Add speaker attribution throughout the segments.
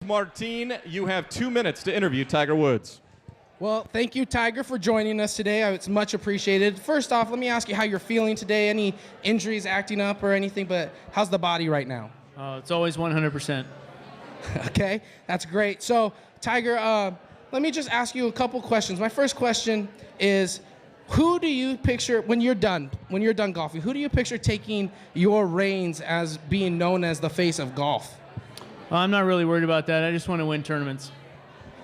Speaker 1: Martin, you have 2 minutes to interview Tiger Woods.
Speaker 2: Well, thank you, Tiger, for joining us today. It's much appreciated. First off, let me ask you how you're feeling today. Any injuries acting up or anything, but how's the body right now?
Speaker 3: It's always 100%.
Speaker 2: Okay, that's great. So, Tiger, let me just ask you a couple questions. My first question is, who do you picture when you're done golfing? Who do you picture taking your reins as being known as the face of golf?
Speaker 3: I'm not really worried about that. I just want to win tournaments.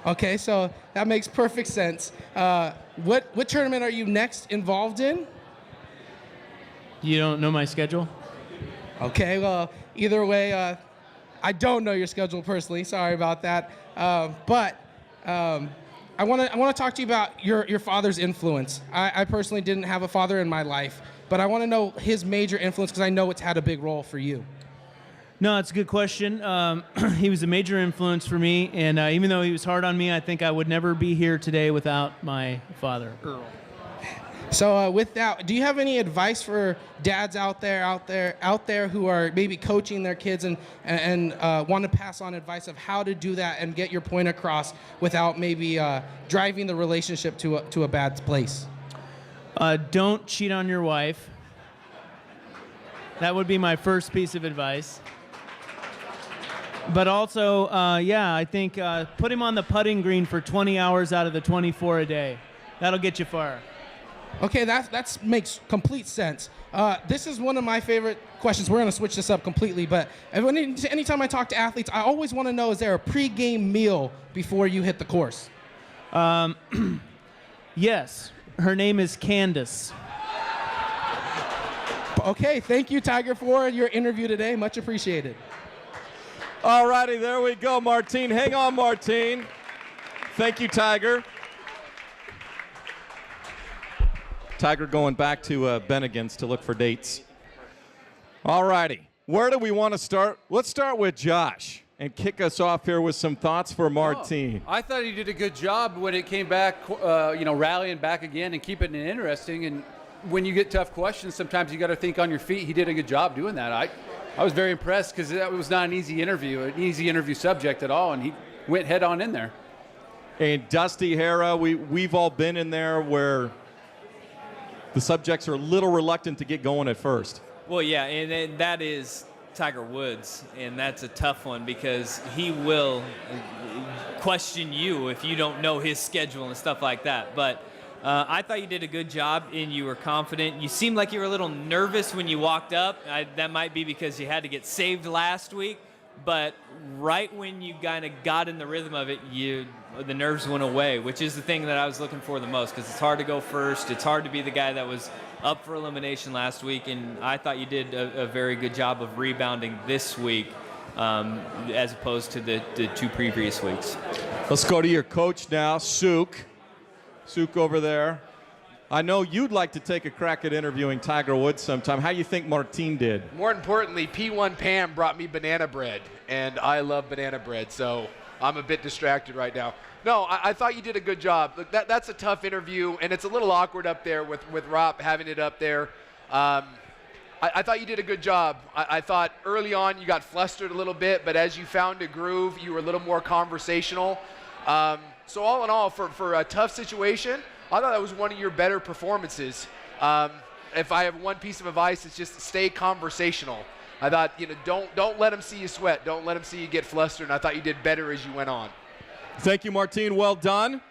Speaker 2: Okay, so that makes perfect sense. What tournament are you next involved in?
Speaker 3: You don't know my schedule?
Speaker 2: Okay, well, either way, I don't know your schedule personally. Sorry about that. But I want to talk to you about your father's influence. I personally didn't have a father in my life, but I want to know his major influence because I know it's had a big role for you.
Speaker 3: No, it's a good question. He was a major influence for me, and even though he was hard on me, I think I would never be here today without my father, Earl.
Speaker 2: So with that, do you have any advice for dads out there who are maybe coaching their kids and want to pass on advice of how to do that and get your point across without maybe driving the relationship to a bad place?
Speaker 3: Don't cheat on your wife. That would be my first piece of advice. But also, I think put him on the putting green for 20 hours out of the 24 a day. That'll get you far.
Speaker 2: Okay, that makes complete sense. This is one of my favorite questions. We're going to switch this up completely, but anytime I talk to athletes, I always want to know, is there a pre-game meal before you hit the course?
Speaker 3: Yes. Her name is Candace.
Speaker 2: Okay, thank you, Tiger, for your interview today. Much appreciated.
Speaker 1: All righty, there we go, Martin. Hang on, Martin. Thank you, Tiger. Tiger going back to Bennigan's to look for dates. All righty, where do we want to start? Let's start with Josh and kick us off here with some thoughts for Martin.
Speaker 4: I thought he did a good job when it came back, rallying back again and keeping it interesting. And when you get tough questions, sometimes you got to think on your feet. He did a good job doing that. I was very impressed because that was not an easy interview subject at all, and he went head on in there.
Speaker 1: And Dusty Hara, we've all been in there where the subjects are a little reluctant to get going at first.
Speaker 5: Well, yeah, and that is Tiger Woods, and that's a tough one because he will question you if you don't know his schedule and stuff like that. But I thought you did a good job, and you were confident. You seemed like you were a little nervous when you walked up. That might be because you had to get saved last week. But right when you kind of got in the rhythm of it, the nerves went away, which is the thing that I was looking for the most because it's hard to go first. It's hard to be the guy that was up for elimination last week, and I thought you did a very good job of rebounding this week as opposed to the two previous weeks.
Speaker 1: Let's go to your coach now, Suk. Suk over there. I know you'd like to take a crack at interviewing Tiger Woods sometime. How you think Martin did?
Speaker 6: More importantly, P1 Pam brought me banana bread, and I love banana bread, so I'm a bit distracted right now. No, I thought you did a good job. Look, that's a tough interview, and it's a little awkward up there with Rob having it up there. I thought you did a good job. I thought early on you got flustered a little bit, but as you found a groove, you were a little more conversational. So all in all, for a tough situation, I thought that was one of your better performances. If I have one piece of advice, it's just stay conversational. I thought, don't let them see you sweat. Don't let them see you get flustered. And I thought you did better as you went on.
Speaker 1: Thank you, Martin. Well done.